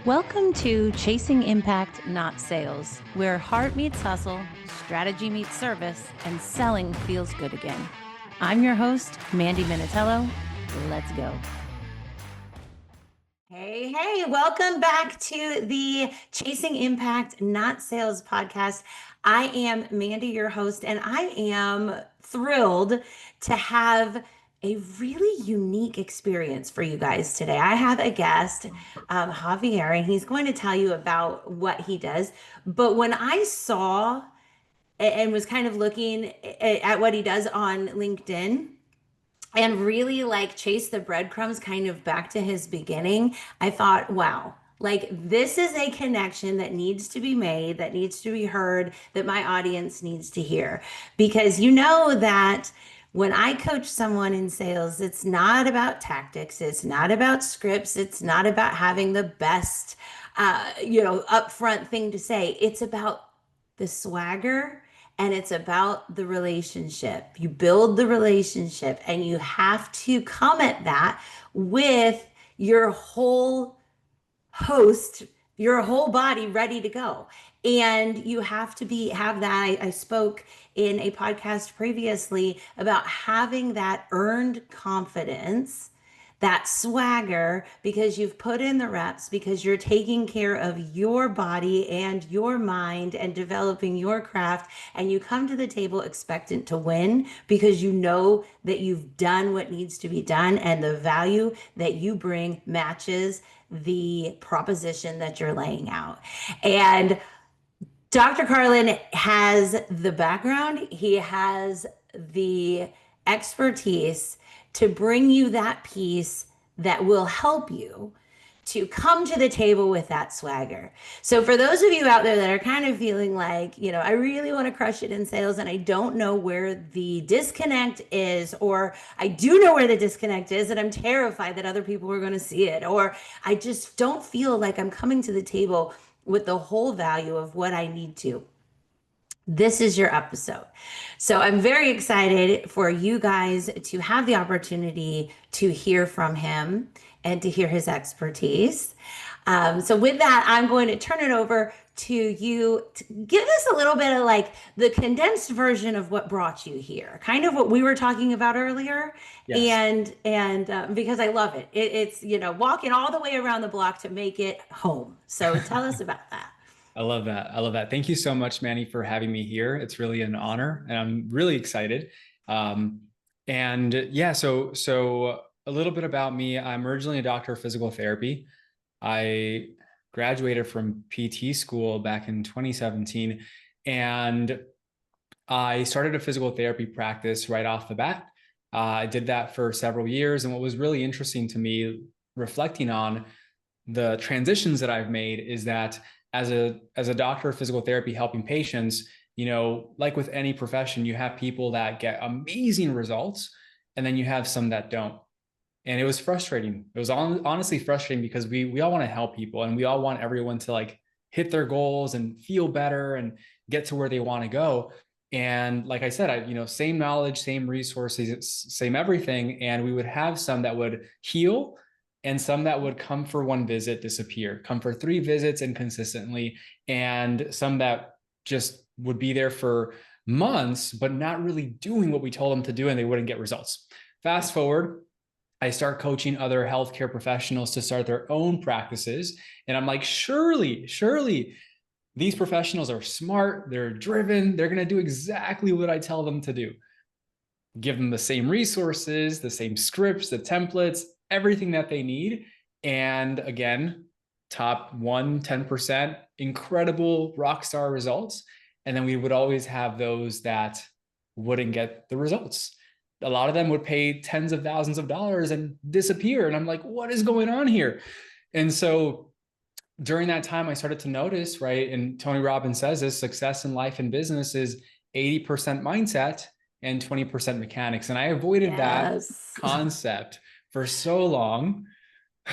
Welcome to Chasing Impact, Not Sales, where heart meets hustle, strategy meets service, and selling feels good again. I'm your host, Mandy Minatello. Let's go. Hey, welcome back to the Chasing Impact, Not Sales podcast. I am Mandy, your host, and I am thrilled to have a really unique experience for you guys today. I have a guest, Javier, and he's going to tell you about what he does. But when I saw and was kind of looking at what he does on LinkedIn, and really like chase the breadcrumbs kind of back to his beginning, I thought, wow, like this is a connection that needs to be made, that needs to be heard, that my audience needs to hear. Because you know that when I coach someone in sales, it's not about tactics, it's not about scripts, it's not about having the best, upfront thing to say. It's about the swagger and it's about the relationship. You build the relationship and you have to come at that with your whole host, your whole body ready to go. And you have to have that. I spoke in a podcast previously about having that earned confidence, that swagger, because you've put in the reps, because you're taking care of your body and your mind and developing your craft. And you come to the table expectant to win because you know that you've done what needs to be done and the value that you bring matches the proposition that you're laying out. And Dr. Carlin has the background, he has the expertise to bring you that piece that will help you to come to the table with that swagger. So for those of you out there that are kind of feeling like, I really want to crush it in sales and I don't know where the disconnect is, or I do know where the disconnect is and I'm terrified that other people are going to see it, or I just don't feel like I'm coming to the table with the whole value of what I need to. This is your episode. So I'm very excited for you guys to have the opportunity to hear from him and to hear his expertise. So with that, I'm going to turn it over to you to give us a little bit of like the condensed version of what brought you here, kind of what we were talking about earlier. Yes. And because I love it. It's, walking all the way around the block to make it home. So tell us about that. I love that. I love that. Thank you so much, Manny, for having me here. It's really an honor and I'm really excited. So a little bit about me. I'm originally a doctor of physical therapy. I graduated from PT school back in 2017 and I started a physical therapy practice right off the bat. I did that for several years. And what was really interesting to me, reflecting on the transitions that I've made, is that as a doctor of physical therapy helping patients, like with any profession, you have people that get amazing results and then you have some that don't. And it was frustrating. It was honestly frustrating because we all want to help people and we all want everyone to like hit their goals and feel better and get to where they want to go. And like I said, same knowledge, same resources, same everything. And we would have some that would heal and some that would come for one visit, disappear, come for 3 visits and consistently, and some that just would be there for months, but not really doing what we told them to do and they wouldn't get results. Fast forward, I start coaching other healthcare professionals to start their own practices. And I'm like, surely these professionals are smart, they're driven, they're going to do exactly what I tell them to do. Give them the same resources, the same scripts, the templates, everything that they need. And again, top 10%, incredible rock star results. And then we would always have those that wouldn't get the results. A lot of them would pay tens of thousands of dollars and disappear. And I'm like, what is going on here? And so during that time, I started to notice, right? And Tony Robbins says this: success in life and business is 80% mindset and 20% mechanics. And I avoided that concept for so long,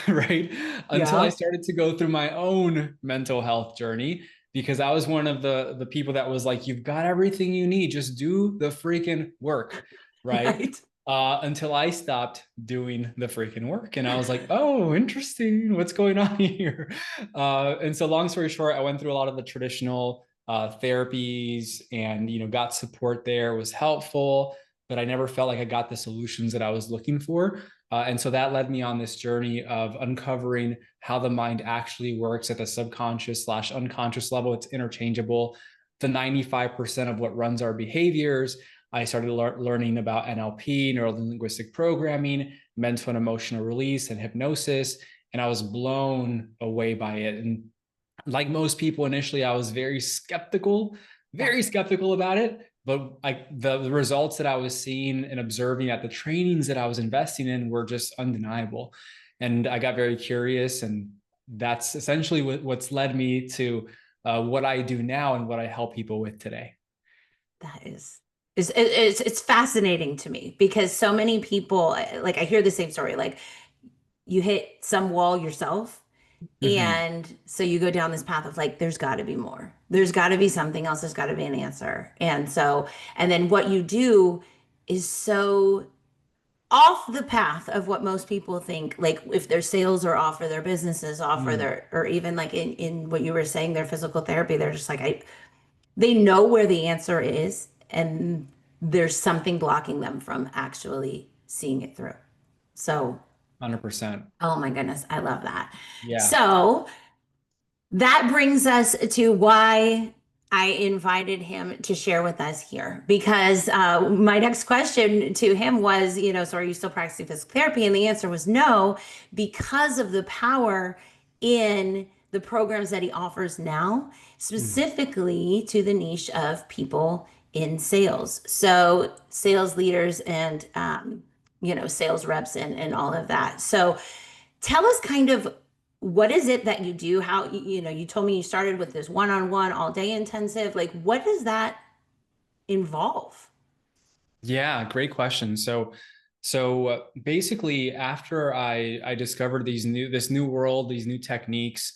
right? Until I started to go through my own mental health journey, because I was one of the people that was like, you've got everything you need, just do the freaking work, right? until I stopped doing the freaking work. And I was like, oh, interesting. What's going on here? And so long story short, I went through a lot of the traditional therapies and, got support there, was helpful, but I never felt like I got the solutions that I was looking for. And so that led me on this journey of uncovering how the mind actually works at the subconscious / unconscious level. It's interchangeable. The 95% of what runs our behaviors. I started learning about NLP, neuro linguistic programming, mental and emotional release, and hypnosis. And I was blown away by it. And like most people, initially, I was very skeptical about it. But the results that I was seeing and observing at the trainings that I was investing in were just undeniable. And I got very curious. And that's essentially what's led me to what I do now and what I help people with today. That it's fascinating to me because so many people, like I hear the same story, like you hit some wall yourself. Mm-hmm. And so you go down this path of like, there's got to be more. There's got to be something else. There's got to be an answer. And then what you do is so off the path of what most people think. Like if their sales are off or their businesses off or Mm, or even like in what you were saying, their physical therapy, they're just like, they know where the answer is and there's something blocking them from actually seeing it through. So, 100%. oh my goodness, I love that. Yeah. So, that brings us to why I invited him to share with us here. Because my next question to him was, so are you still practicing physical therapy? And the answer was no, because of the power in the programs that he offers now, Mm, specifically to the niche of people in sales. So, sales leaders and, sales reps and all of that. So, tell us kind of what is it that you do? How, you told me you started with this one-on-one all day intensive. Like, what does that involve? yeah, great question. So basically, after I discovered this new world, these new techniques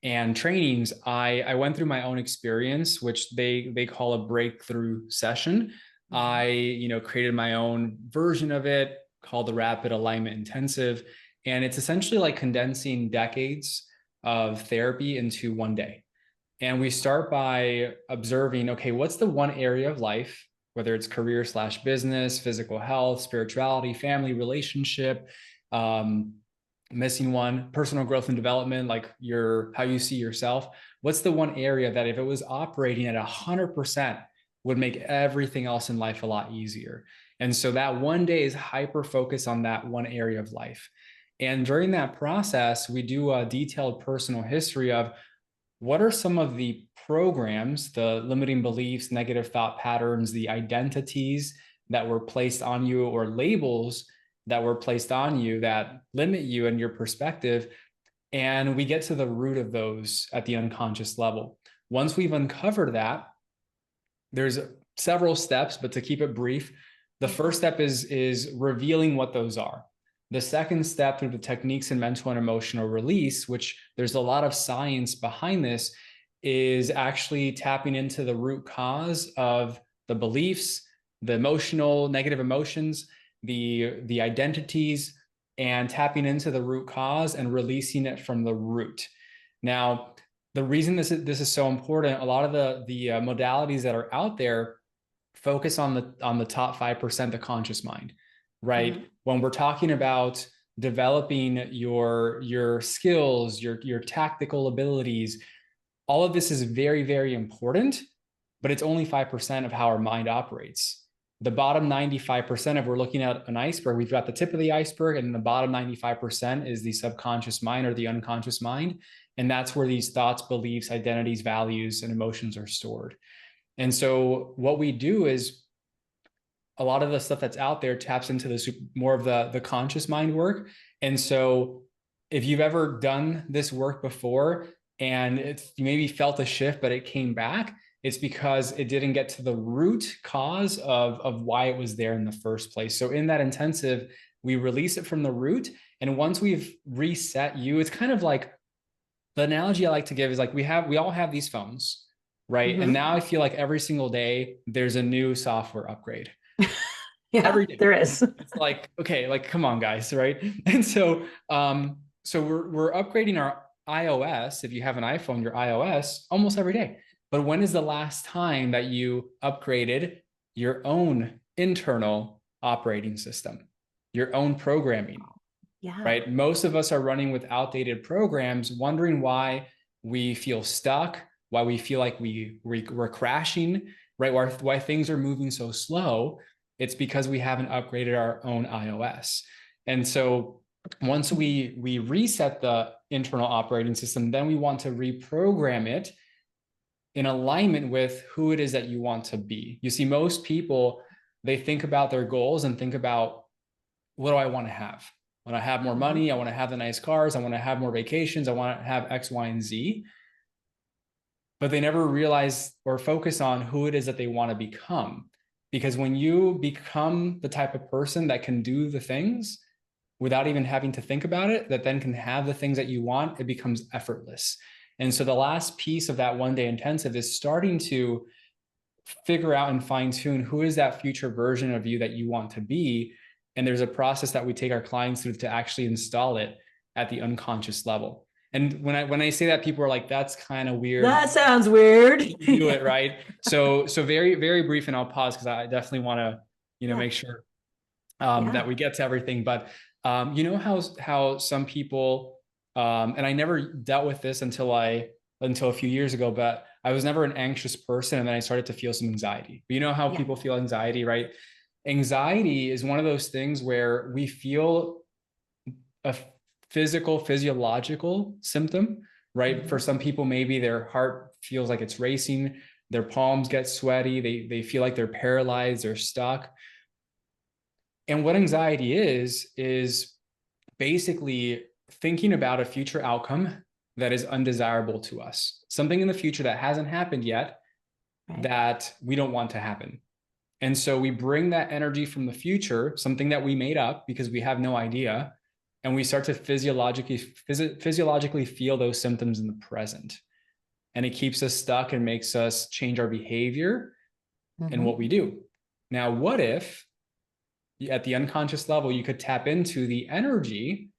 and trainings, I went through my own experience, which they call a breakthrough session. Mhm. I created my own version of it called the Rapid Alignment Intensive, and it's essentially like condensing decades of therapy into one day. And we start by observing, okay, what's the one area of life, whether it's career / business, physical health, spirituality, family, relationship, um, missing one, personal growth and development, like how you see yourself. What's the one area that if it was operating at 100% would make everything else in life a lot easier? And so that one day is hyper focus on that one area of life. And during that process, we do a detailed personal history of what are some of the programs, the limiting beliefs, negative thought patterns, the identities that were placed on you, or labels that were placed on you that limit you and your perspective? And we get to the root of those at the unconscious level. Once we've uncovered that, there's several steps, but to keep it brief, the first step is revealing what those are. The second step, through the techniques in mental and emotional release, which there's a lot of science behind this, is actually tapping into the root cause of the beliefs, the emotional negative emotions, the identities, and tapping into the root cause and releasing it from the root. Now, the reason this is so important, a lot of the modalities that are out there focus on the top 5%, the conscious mind, right? Mhm. When we're talking about developing your skills, your tactical abilities, all of this is very, very important, but it's only 5% of how our mind operates. The bottom 95%, if we're looking at an iceberg, we've got the tip of the iceberg, and the bottom 95% is the subconscious mind or the unconscious mind. And that's where these thoughts, beliefs, identities, values, and emotions are stored. And so what we do is a lot of the stuff that's out there taps into more of the conscious mind work. And so if you've ever done this work before and you maybe felt a shift, but it came back, it's because it didn't get to the root cause of why it was there in the first place. So in that intensive, we release it from the root. And once we've reset you, it's kind of like, the analogy I like to give is like we all have these phones, right? And Mhm. now I feel like every single day there's a new software upgrade. Yeah, every day. there is. It's like, okay, like come on, guys, right? And so so we're upgrading our iOS. If you have an iPhone, your iOS almost every day. But when is the last time that you upgraded your own internal operating system, your own programming, Yeah. right? Most of us are running with outdated programs, wondering why we feel stuck, why we feel like we're crashing, right? Why things are moving so slow. It's because we haven't upgraded our own iOS. And so once we reset the internal operating system, then we want to reprogram it in alignment with who it is that you want to be. You see, most people, they think about their goals and think about, what do I want to have? I want to have more money. I want to have the nice cars. I want to have more vacations. I want to have X, Y, and Z. But they never realize or focus on who it is that they want to become. Because when you become the type of person that can do the things without even having to think about it, that then can have the things that you want, it becomes effortless. And so the last piece of that 1-day intensive is starting to figure out and fine tune who is that future version of you that you want to be. And there's a process that we take our clients through to actually install it at the unconscious level. And when I say that, people are like, that's kind of weird. That sounds weird. Do it, right? So very, very brief, and I'll pause because I definitely want to, make sure that we get to everything. But you know how some people, and I never dealt with this until a few years ago, but I was never an anxious person, and then I started to feel some anxiety. But you know how people feel anxiety, right? Anxiety is one of those things where we feel a physiological symptom, right? For some people, maybe their heart feels like it's racing, their palms get sweaty, they feel like they're paralyzed, they're stuck. And what anxiety is basically thinking about a future outcome that is undesirable to us, something in the future that hasn't happened yet, that we don't want to happen. And so we bring that energy from the future, something that we made up because we have no idea, and we start to physiologically feel those symptoms in the present. And it keeps us stuck and makes us change our behavior and what we do. Now, what if at the unconscious level, you could tap into the energy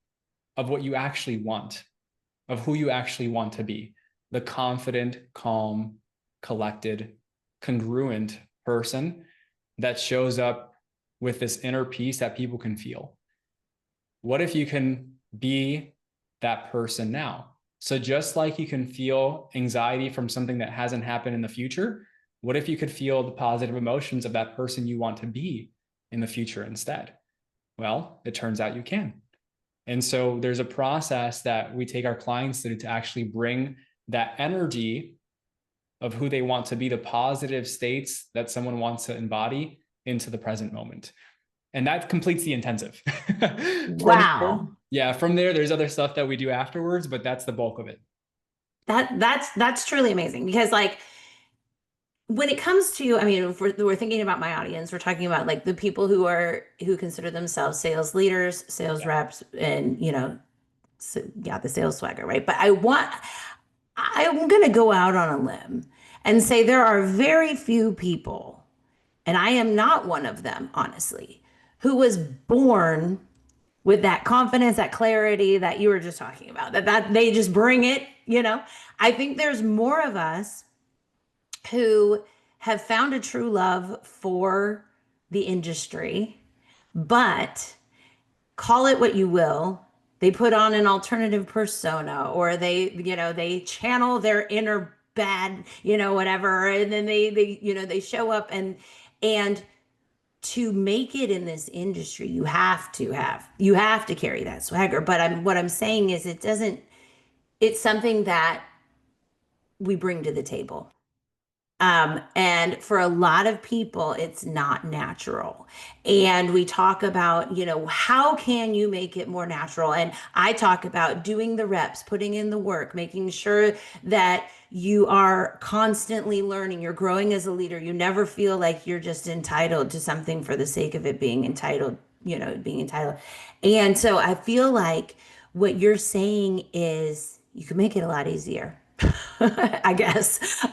of what you actually want, of who you actually want to be, the confident, calm, collected, congruent person that shows up with this inner peace that people can feel. What if you can be that person now? So just like you can feel anxiety from something that hasn't happened in the future, what if you could feel the positive emotions of that person you want to be in the future instead? Well, it turns out you can. And so there's a process that we take our clients through to actually bring that energy of who they want to be, the positive states that someone wants to embody, into the present moment. And that completes the intensive. Wow. From there, there's other stuff that we do afterwards, but that's the bulk of it. That's truly amazing because like when it comes to, I mean, if we're thinking about my audience, we're talking about like the people who consider themselves sales leaders, sales reps, and the sales swagger, right? But I'm going to go out on a limb and say there are very few people, and I am not one of them, honestly, who was born with that confidence, that clarity that you were just talking about, that they just bring it. I think there's more of us who have found a true love for the industry, but call it what you will. They put on an alternative persona, or they channel their inner bad, whatever. And then they show up and to make it in this industry, you have to carry that swagger. But what I'm saying is it's something that we bring to the table. And for a lot of people, it's not natural. And we talk about, how can you make it more natural? And I talk about doing the reps, putting in the work, making sure that you are constantly learning. You're growing as a leader. You never feel like you're just entitled to something for the sake of it being entitled, being entitled. And so I feel like what you're saying is you can make it a lot easier, I guess.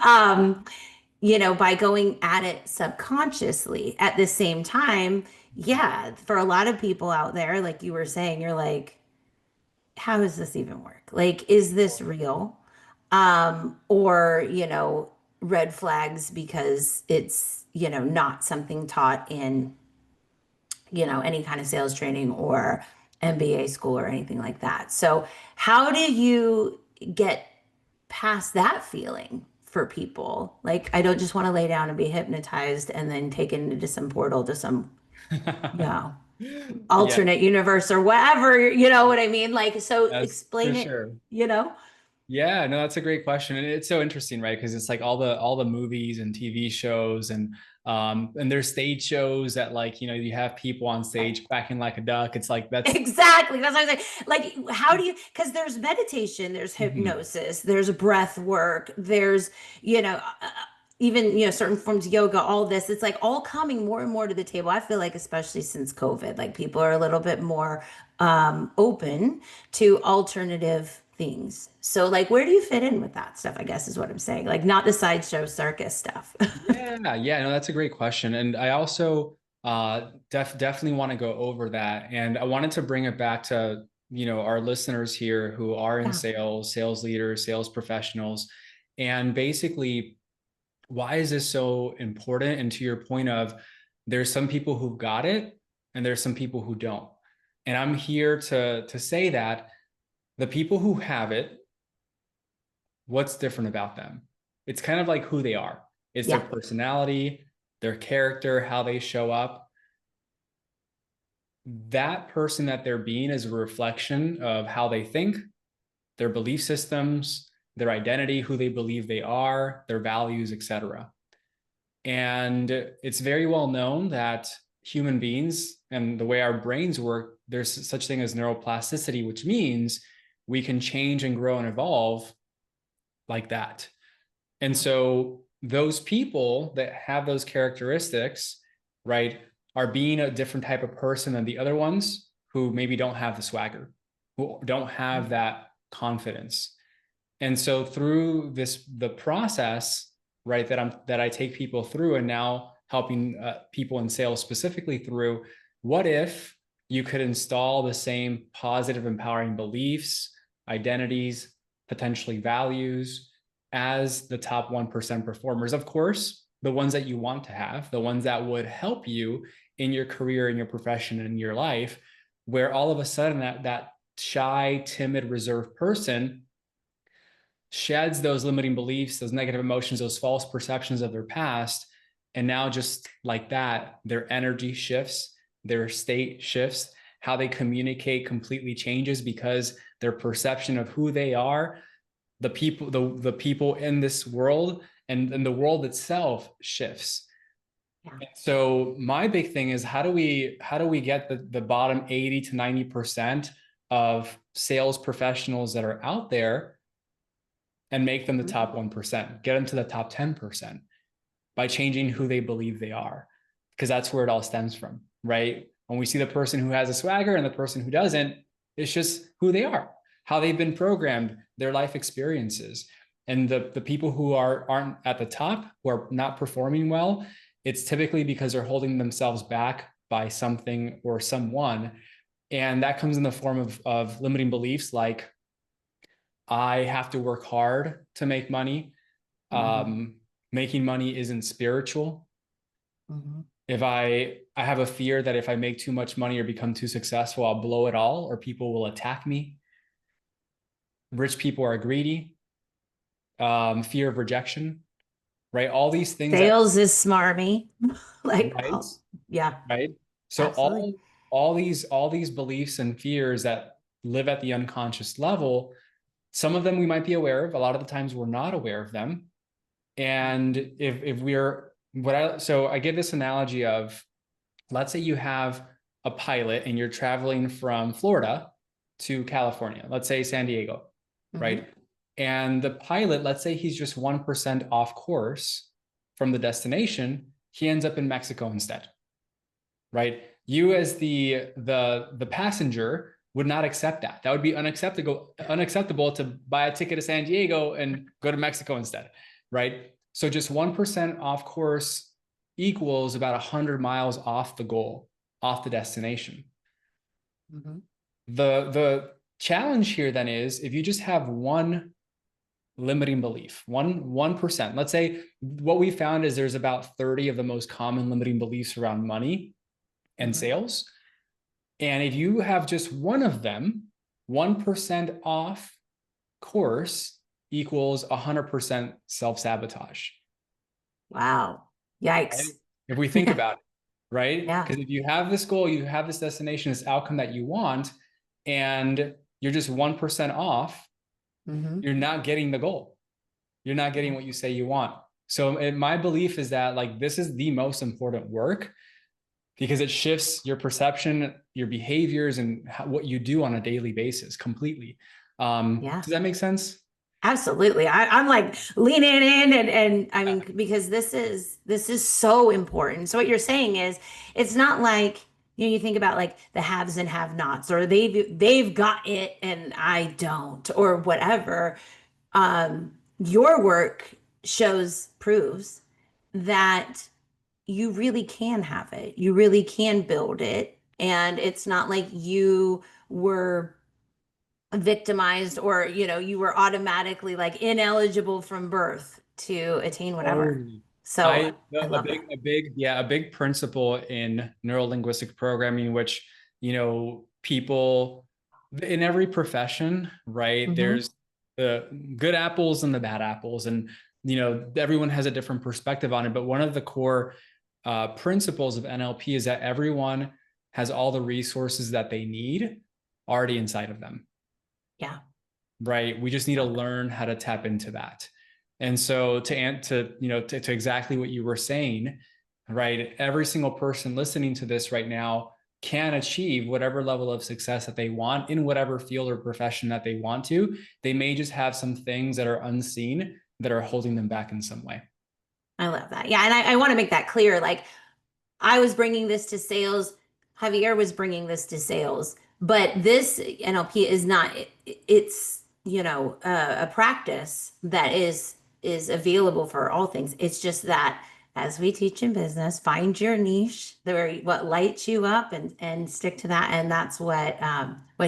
By going at it subconsciously. At the same time, yeah, for a lot of people out there, like you were saying, you're like, how does this even work? Like, is this real? Or, red flags because it's, not something taught in, any kind of sales training or MBA school or anything like that. So, how do you get past that feeling for people? Like, I don't just want to lay down and be hypnotized and then taken into some portal to some, you know, Yeah, alternate universe or whatever, you know what I mean? Like, so that's for explain it, sure. you know? Yeah, no, that's a great question. And it's so interesting, right? Because it's like all the movies and TV shows and there's stage shows that like, you have people on Right. stage quacking like a duck. It's like that's Exactly. That's what I was like, how do you, because there's meditation, there's Mhm. hypnosis, there's breath work, there's, you know, even, certain forms of yoga, all this, it's like all coming more and more to the table. I feel like, especially since COVID, like people are a little bit more open to alternative things. So, like, where do you fit in with that stuff? I guess is what I'm saying. Like, not the sideshow circus stuff. Yeah, no, that's a great question. And I also definitely want to go over that. And I wanted to bring it back to, our listeners here who are in Yeah. sales, sales leaders, sales professionals. And basically, why is this so important? And to your point of there's some people who got it and there's some people who don't. And I'm here to say that the people who have it, what's different about them? It's kind of like who they are. It's their Yeah. personality, their character, how they show up. That person that they're being is a reflection of how they think, their belief systems, their identity, who they believe they are, their values, etc. And it's very well known that human beings and the way our brains work, there's such thing as neuroplasticity, which means we can change and grow and evolve like that. And so those people that have those characteristics, right, are being a different type of person than the other ones who maybe don't have the swagger, who don't have that confidence. And so through the process, right, that I take people through and now helping people in sales specifically through, what if you could install the same positive, empowering beliefs, identities, potentially values as the top 1% performers? Of course, the ones that you want to have, the ones that would help you in your career, in your profession, in your life, where all of a sudden that shy, timid, reserved person sheds those limiting beliefs, those negative emotions, those false perceptions of their past. And now, just like that, their energy shifts, their state shifts, how they communicate completely changes because their perception of who they are, the people in this world and the world itself shifts. Yeah. So my big thing is how do we get the bottom 80 to 90% of sales professionals that are out there and make them the top 1%, get them to the top 10% by changing who they believe they are. Because that's where it all stems from, right? When we see the person who has a swagger and the person who doesn't, it's just who they are, how they've been programmed, their life experiences. And the people who aren't at the top, who are not performing well, it's typically because they're holding themselves back by something or someone. And that comes in the form of limiting beliefs like, I have to work hard to make money. Mm-hmm. Making money isn't spiritual. Mm-hmm. If I have a fear that if I make too much money or become too successful, I'll blow it all or people will attack me. Rich people are greedy. Fear of rejection, right? All these things that, Sales is smarmy. Like, right, oh, yeah, right. So absolutely. all these beliefs and fears that live at the unconscious level, some of them we might be aware of. A lot of the times we're not aware of them. And if we're so I give this analogy of, let's say you have a pilot and you're traveling from Florida to California, let's say San Diego, Mm-hmm. right? And the pilot, let's say he's just 1% off course from the destination, he ends up in Mexico instead, right? You as the passenger would not accept that. That would be unacceptable to buy a ticket to San Diego and go to Mexico instead, right? So just 1% off course equals about 100 miles off the goal off the destination. Mhm. The challenge here then is if you just have one limiting belief, 1%. Let's say what we found is there's about 30 of the most common limiting beliefs around money and sales. And if you have just one of them, 1% off course equals 100% self-sabotage. Wow. Right? Yikes. If we think Yeah. about it, right? Yeah. Because if you have this goal, you have this destination, this outcome that you want, and you're just 1% off, Hmm. you're not getting the goal. You're not getting what you say you want. So my belief is that like this is the most important work because it shifts your perception, your behaviors, and what you do on a daily basis completely. Yeah. Does that make sense? Absolutely. I'm like leaning in and I mean because this is so important. So what you're saying is it's not like you think about like the haves and have-nots or they've got it and I don't or whatever. Your work proves that you really can have it. You really can build it. And it's not like you were victimized or you were automatically like ineligible from birth to attain whatever. Totally. So I A love that. a big principle in neurolinguistic programming, which, people in every profession, right? Hmm. There's the good apples and the bad apples, and everyone has a different perspective on it. But one of the core principles of NLP is that everyone has all the resources that they need already inside of them, Yeah. right? We just need to Love that. learn how to tap into that. And so to exactly what you were saying, right? Every single person listening to this right now can achieve whatever level of success that they want in whatever field or profession that they want to. They may just have some things that are unseen that are holding them back in some way. I love that. Yeah. And I want to make that clear. Like I was bringing this to sales. Javier was bringing this to sales, but this NLP is not. It's a practice that is available for all things. It's just that as we teach in business, find your niche, what lights you up, and stick to that. And that's what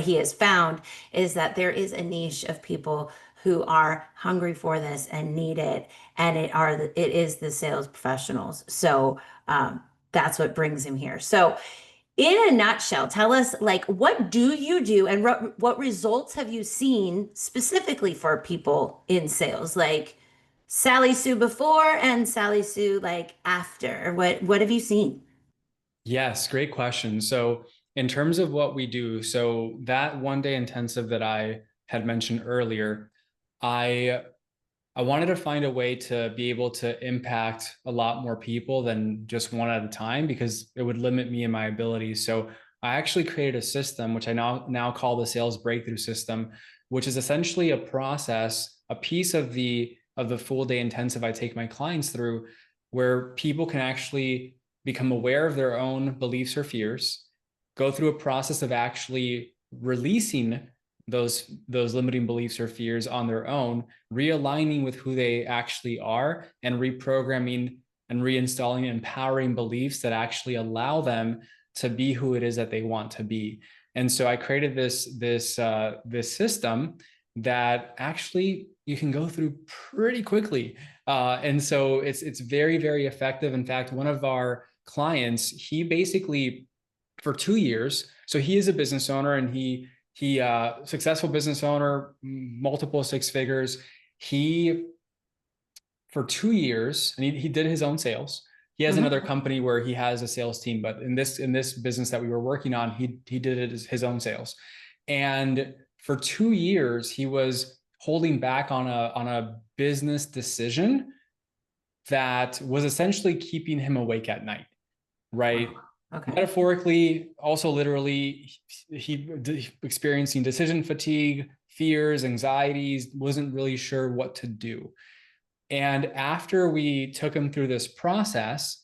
he has found is that there is a niche of people who are hungry for this and need it, and it is the sales professionals. So. That's what brings him here. So, in a nutshell, tell us like what do you do and what results have you seen specifically for people in sales? Like Sally Sue before and Sally Sue like after. What have you seen? Yes, great question. So, in terms of what we do, so that 1 day intensive that I had mentioned earlier, I I wanted to find a way to be able to impact a lot more people than just one at a time because it would limit me and my abilities. So I actually created a system which I now call the sales breakthrough system, which is essentially a process, a piece of the full day intensive I take my clients through where people can actually become aware of their own beliefs or fears, go through a process of actually releasing those limiting beliefs or fears on their own, realigning with who they actually are, and reprogramming and reinstalling empowering beliefs that actually allow them to be who it is that they want to be. And so I created this system that actually you can go through pretty quickly. And so it's very, very effective. In fact, one of our clients, he basically for 2 years, so he is a business owner and he successful business owner, multiple six figures. He for 2 years, and he did his own sales. He has Hmm. another company where he has a sales team, but in this business that we were working on, he did it as his own sales. And for 2 years, he was holding back on a business decision that was essentially keeping him awake at night, right? Wow. Okay. Metaphorically, also literally, he experiencing decision fatigue, fears, anxieties, wasn't really sure what to do. And after we took him through this process,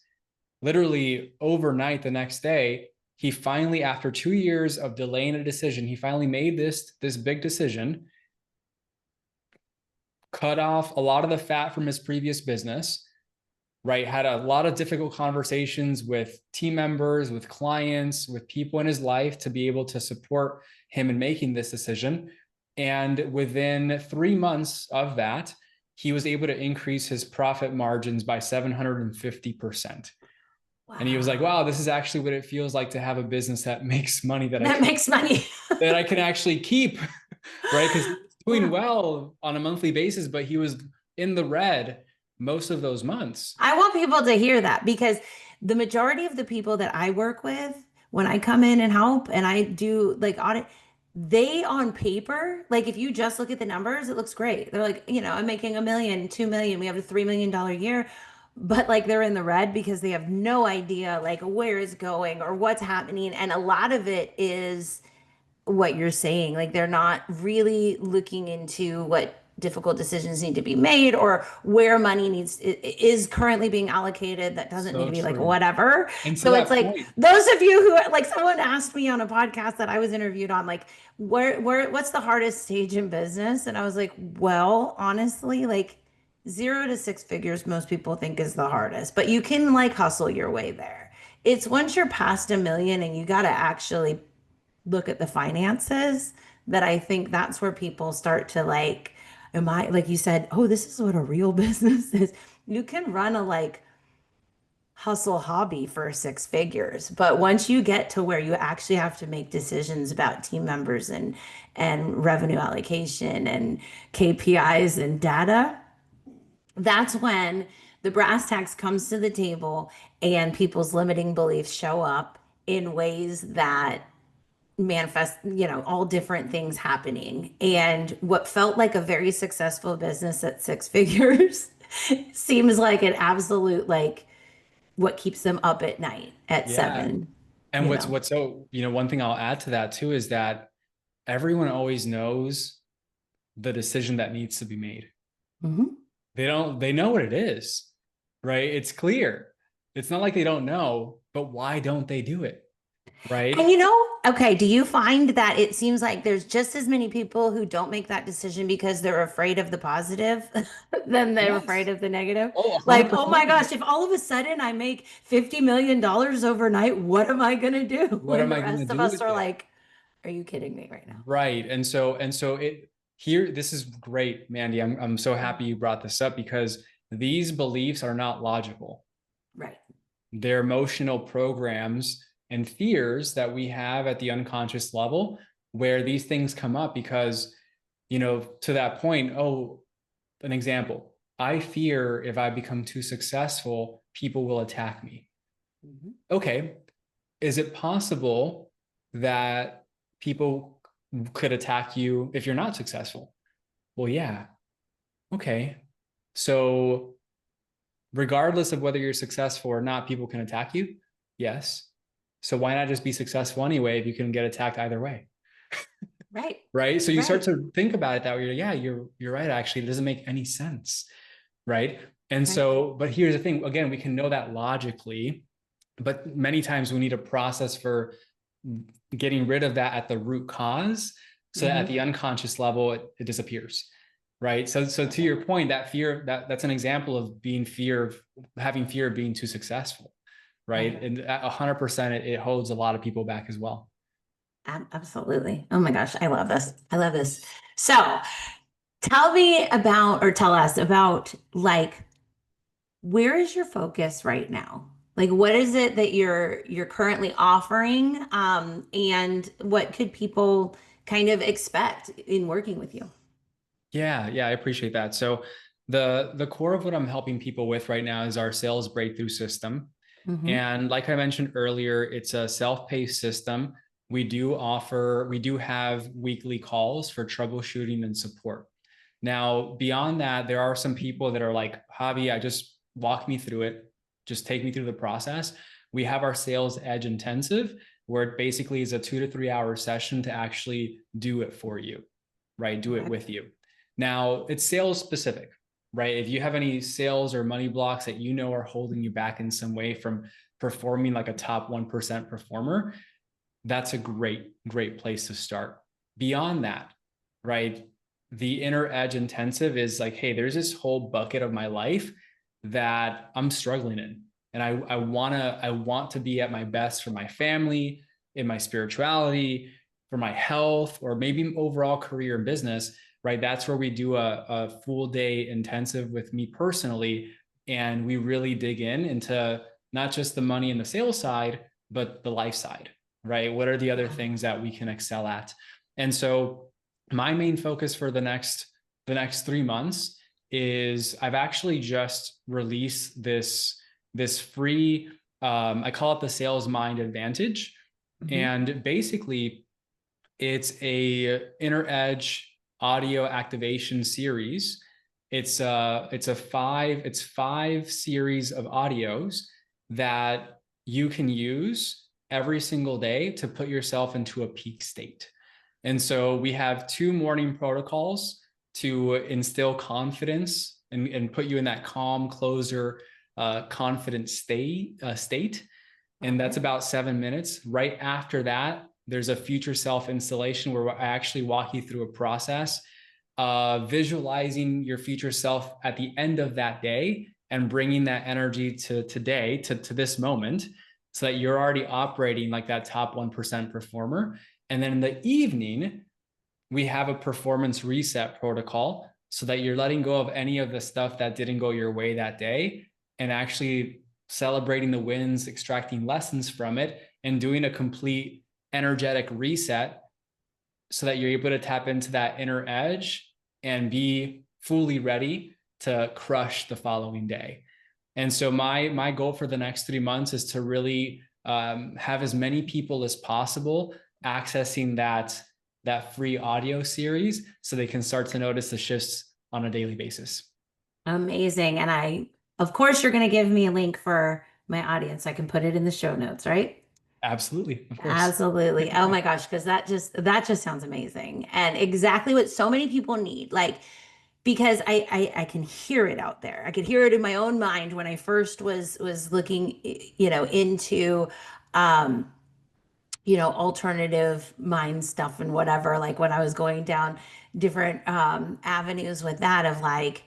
literally overnight the next day, he finally, after 2 years of delaying a decision, he finally made this big decision, cut off a lot of the fat from his previous business, right? Had a lot of difficult conversations with team members, with clients, with people in his life to be able to support him in making this decision. And within 3 months of that, he was able to increase his profit margins by 750%. And he was like, Wow. wow, this is actually what it feels like to have a business that makes money That makes money. that I can actually keep, right? Because he was doing Wow. well on a monthly basis, but he was in the red most of those months. I want people to hear that because the majority of the people that I work with, when I come in and help and I do like audit, they on paper, like if you just look at the numbers, it looks great. They're like, I'm making 1 million, 2 million, we have a $3 million year, but like they're in the red because they have no idea like where it's going or what's happening. And a lot of it is what you're saying. Like they're not really looking into what difficult decisions need to be made or where money is currently being allocated that doesn't need So to be like true. whatever. And to So it's that like point, those of you who like someone asked me on a podcast that I was interviewed on, like, what's the hardest stage in business? And I was like, well, honestly, like 0 to 6 figures, most people think is the hardest, but you can like hustle your way there. It's once you're past 1 million and you got to actually look at the finances that I think that's where people start to like, am I, like you said, oh, this is what a real business is. You can run a like hustle hobby for 6 figures, but once you get to where you actually have to make decisions about team members and revenue allocation and KPIs and data, that's when the brass tacks comes to the table and people's limiting beliefs show up in ways that manifest, all different things happening. And what felt like a very successful business at 6 figures seems like an absolute, like, what keeps them up at night at yeah. seven, And you what's know? what's so, one thing I'll add to that too is that everyone always knows the decision that needs to be made. Mhm. They know what it is, right? It's clear. It's not like they don't know, but why don't they do it? And Right? okay, do you find that it seems like there's just as many people who don't make that decision because they're afraid of the positive than they're afraid Yes. of the negative? Oh, Like, oh my 100%. gosh, if all of a sudden I make $50 million overnight, what am I gonna do? What And am the I going to rest of do us with are it? like, are you kidding me right now? Right. And so it here, this is great, Mandy. I'm so happy you brought this up because these beliefs are not logical. Right. They're emotional programs and fears that we have at the unconscious level where these things come up because, to that point, oh, an example. I fear if I become too successful, people will attack me. Mhm. Okay. Is it possible that people could attack you if you're not successful? Well, yeah. Okay. So, regardless of whether you're successful or not, people can attack you. Yes. So, why not just be successful anyway if you can get attacked either way? Right. Right. So, you start Right. to think about it that way. Yeah, you're right. Actually, it doesn't make any sense. Right. And Right. so, but here's the thing again, we can know that logically, but many times we need a process for getting rid of that at the root cause so that at Hmm. the unconscious level it disappears, right? So to your point, that fear, that's an example of having fear of being too successful, right? Right. And at 100% it holds a lot of people back as well. Absolutely. Oh my gosh, I love this. I love this. So tell me about, or tell us about, like, where is your focus right now? Like, what is it that you're currently offering? And what could people kind of expect in working with you? Yeah, I appreciate that. So the core of what I'm helping people with right now is our sales breakthrough system. Hmm. And like I mentioned earlier, it's a self-paced system. We do have weekly calls for troubleshooting and support. Now, beyond that, there are some people that are like, Javi, I just walk me through it. Just take me through the process. We have our sales edge intensive, where it basically is a 2 to 3 hour session to actually do it for you, right? Do it Okay. with you. Now, it's sales specific, right? If you have any sales or money blocks that are holding you back in some way from performing like a top 1% performer, that's a great place to start. Beyond that, right? The inner edge intensive is like, hey, there's this whole bucket of my life that I'm struggling in. And I want to be at my best for my family, in my spirituality, for my health, or maybe overall career and business, right? That's where we do a full day intensive with me personally. And we really dig into not just the money and the sales side, but the life side, right? What are the other things that we can excel at? And so my main focus for the next 3 months is I've actually just released this free I call it the Sales Mind Advantage. Mm-hmm. And basically it's a inner edge audio activation series. It's five series of audios that you can use every single day to put yourself into a peak state. And so we have 2 morning protocols to instill confidence and put you in that calm closer, confident state. And that's about 7 minutes. Right after that, there's a future self installation where I actually walk you through a process, visualizing your future self at the end of that day and bringing that energy to today, to this moment, so that you're already operating like that top 1% performer. And then in the evening, we have a performance reset protocol so that you're letting go of any of the stuff that didn't go your way that day and actually celebrating the wins, extracting lessons from it, and doing a complete energetic reset so that you're able to tap into that inner edge and be fully ready to crush the following day. And so my goal for the next 3 months is to really have as many people as possible accessing that free audio series so they can start to notice the shifts on a daily basis. Amazing. And of course, you're going to give me a link for my audience. I can put it in the show notes, right? Absolutely, of course. Absolutely. Oh my gosh, because that just sounds amazing. And exactly what so many people need. Like, because I can hear it out there. I could hear it in my own mind when I first was looking, into um, alternative mind stuff and whatever, like when I was going down different avenues with that of like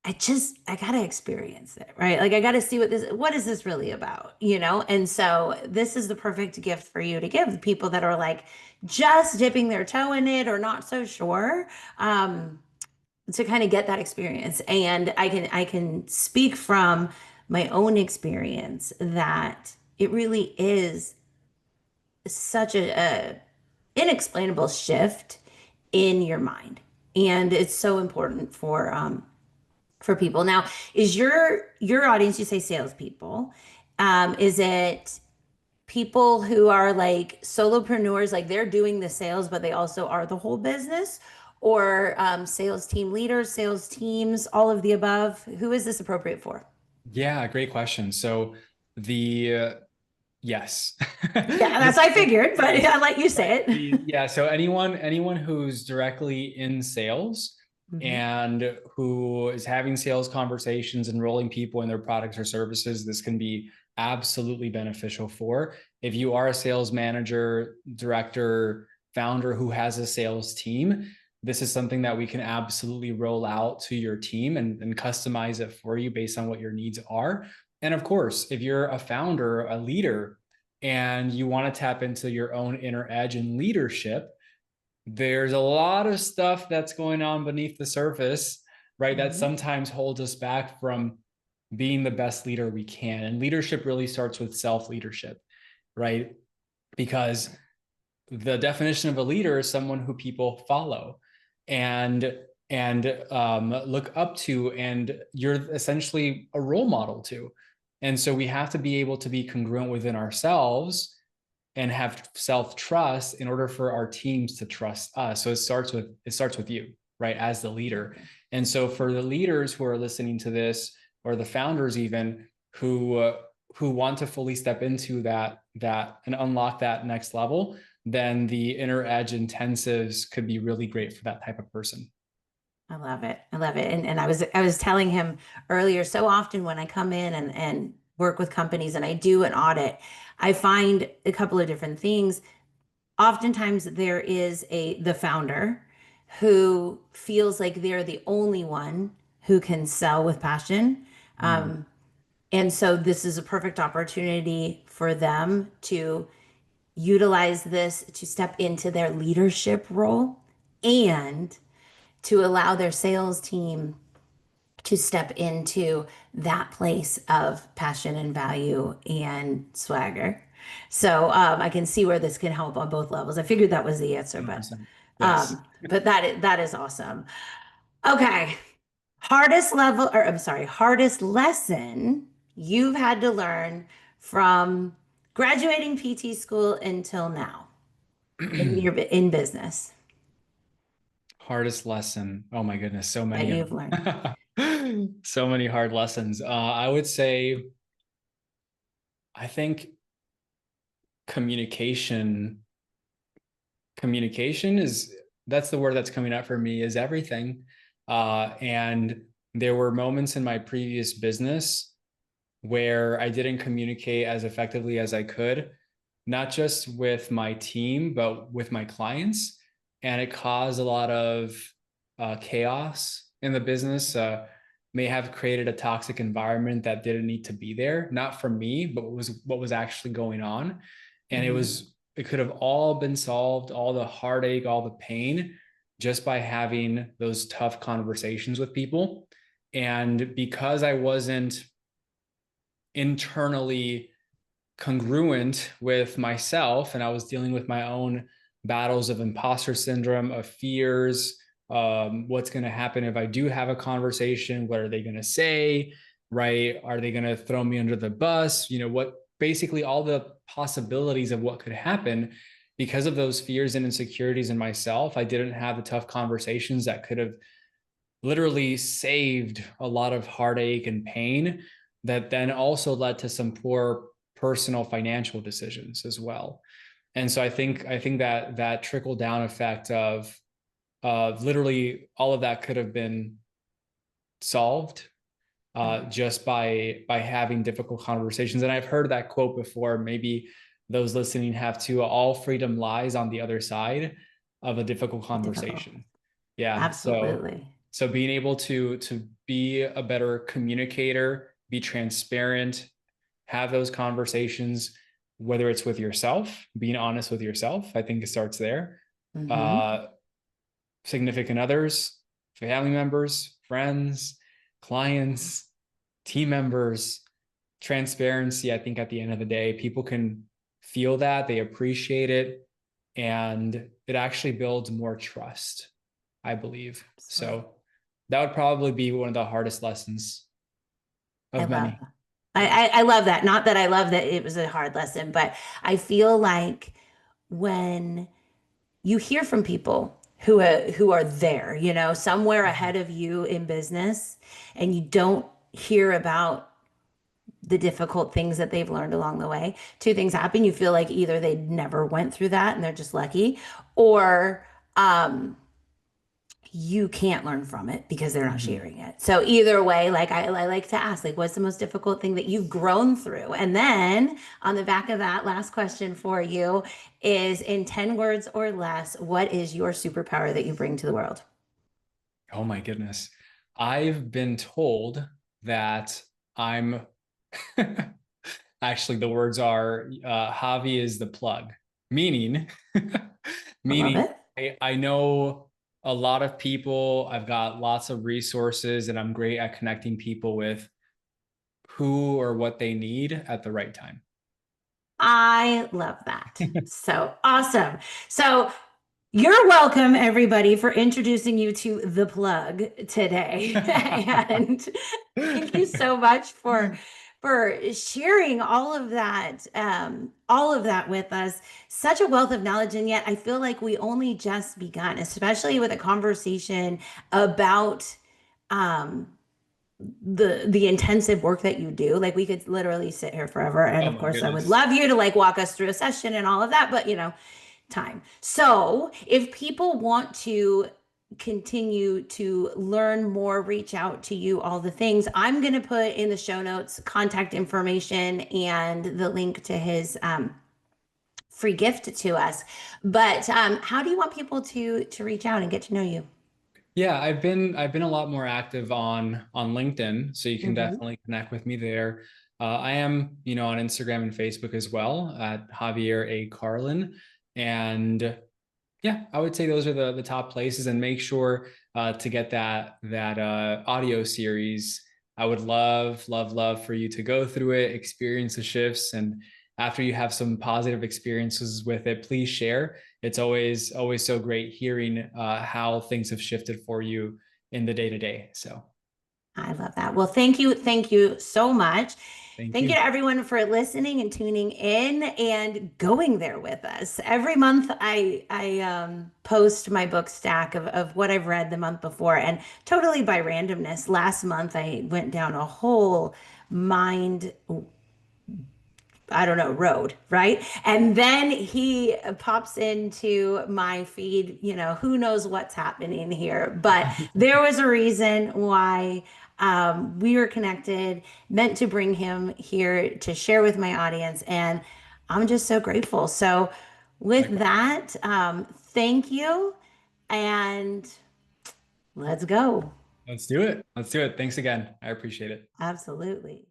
I gotta experience it, right? Like I gotta see what is this really about, And so this is the perfect gift for you to give people that are like just dipping their toe in it or not so sure, to kind of get that experience. And I can speak from my own experience that it really is such a inexplainable shift in your mind, and it's so important for people. Now, is your audience, you say salespeople, is it people who are like solopreneurs, like they're doing the sales, but they also are the whole business, or sales team leaders, sales teams, all of the above? Who is this appropriate for? Yeah, great question. So the yes. Yeah, The that's I sales figured, but team, I let you right. say it. Yeah, so anyone who's directly in sales Mhm. and who is having sales conversations, enrolling people in their products or services, this can be absolutely beneficial for. If you are a sales manager, director, founder who has a sales team, this is something that we can absolutely roll out to your team and customize it for you based on what your needs are. And of course, if you're a founder, a leader, and you want to tap into your own inner edge and leadership, there's a lot of stuff that's going on beneath the surface, right? That Mhm. sometimes holds us back from being the best leader we can. And leadership really starts with self leadership, right? Because the definition of a leader is someone who people follow and look up to, and you're essentially a role model to. And so we have to be able to be congruent within ourselves and have self-trust in order for our teams to trust us. So it starts with you, right, as the leader. And so for the leaders who are listening to this, or the founders even who want to fully step into that and unlock that next level, then the inner edge intensives could be really great for that type of person. I love it. I love it. And I was telling him earlier, so often when I come in and work with companies and I do an audit, I find a couple of different things. Oftentimes there is the founder who feels like they're the only one who can sell with passion. Mm. And so this is a perfect opportunity for them to utilize this to step into their leadership role and to allow their sales team to step into that place of passion and value and swagger. So I can see where this can help on both levels. I figured that was the answer, 100%. Yes. but that is awesome. Okay, hardest level, or I'm sorry, hardest lesson you've had to learn from graduating PT school until now in business Hardest lesson. Oh my goodness, so that many of you've learned. them. So many hard lessons. I would say, I think communication, communication is, that's the word that's coming up for me, is everything. And there were moments in my previous business where I didn't communicate as effectively as I could, not just with my team, but with my clients. And it caused a lot of chaos in the business, may have created a toxic environment that didn't need to be there, not from me, but what was actually going on. And Hmm. it could have all been solved, all the heartache, all the pain, just by having those tough conversations with people. And because I wasn't internally congruent with myself and I was dealing with my own battles of imposter syndrome, of fears, what's going to happen if I do have a conversation, what are they going to say, right? Are they going to throw me under the bus? What, basically all the possibilities of what could happen. Because of those fears and insecurities in myself, I didn't have the tough conversations that could have literally saved a lot of heartache and pain, that then also led to some poor personal financial decisions as well. And so I think that that trickle down effect of literally all of that could have been solved just by having difficult conversations. And I've heard that quote before. Maybe those listening have too. All freedom lies on the other side of a difficult Difficult. conversation. Yeah. Absolutely. So being able to be a better communicator, be transparent, have those conversations, whether it's with yourself, being honest with yourself, I think it starts there. Hmm. Uh, Significant others, family members, friends, clients, team members, transparency. I think at the end of the day, people can feel that, they appreciate it, and it actually builds more trust, I believe. Absolutely. So that would probably be one of the hardest lessons I of love many. that. Yes. I love that. Not that I love that it was a hard lesson, but I feel like when you hear from people who are there, somewhere Mhm. ahead of you in business, and you don't hear about the difficult things that they've learned along the way. Two things happen. You feel like either they never went through that and they're just lucky, or um, you can't learn from it because they're not Mhm. sharing it. So either way, like I like to ask, like, what's the most difficult thing that you've grown through? And then on the back of that, last question for you is, in 10 words or less, what is your superpower that you bring to the world? Oh my goodness. I've been told that I'm actually, the words are Javi is the plug, meaning, I love meaning it. I know a lot of people, I've got lots of resources, and I'm great at connecting people with who or what they need at the right time. I love that. So awesome. So you're welcome, everybody, for introducing you to the plug today. And thank you so much for sharing all of that with us. Such a wealth of knowledge, and yet I feel like we only just begun, especially with a conversation about um, the intensive work that you do. Like we could literally sit here forever, and Oh of my course, I would goodness. love you to like walk us through a session and all of that, but time. So, if people want to continue to learn more, reach out to you, all the things, I'm going to put in the show notes contact information and the link to his free gift to us. But how do you want people to reach out and get to know you? Yeah, I've been a lot more active on LinkedIn, so you can Mhm. definitely connect with me there. I am, on Instagram and Facebook as well at Javier A. Carlin. And yeah, I would say those are the top places, and make sure to get that audio series. I would love for you to go through it, experience the shifts, and after you have some positive experiences with it, please share. It's always so great hearing how things have shifted for you in the day to day. So I love that. Well, thank you. Thank you so much. thank Thank you you. to everyone for listening and tuning in and going there with us. Every month I post my book stack of what I've read the month before, and totally by randomness. Last month I went down a whole mind, I don't know, road, right? And then he pops into my feed, who knows what's happening here. But there was a reason why we were connected, meant to bring him here to share with my audience. And I'm just so grateful. So, with Likewise. that, thank you. And let's go. Let's do it. Let's do it. Thanks again. I appreciate it. Absolutely.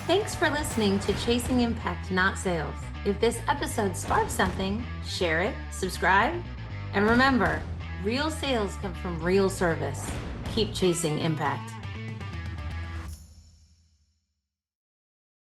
Thanks for listening to Chasing Impact, Not Sales. If this episode sparked something, share it, subscribe, and remember, real sales come from real service. Keep chasing impact.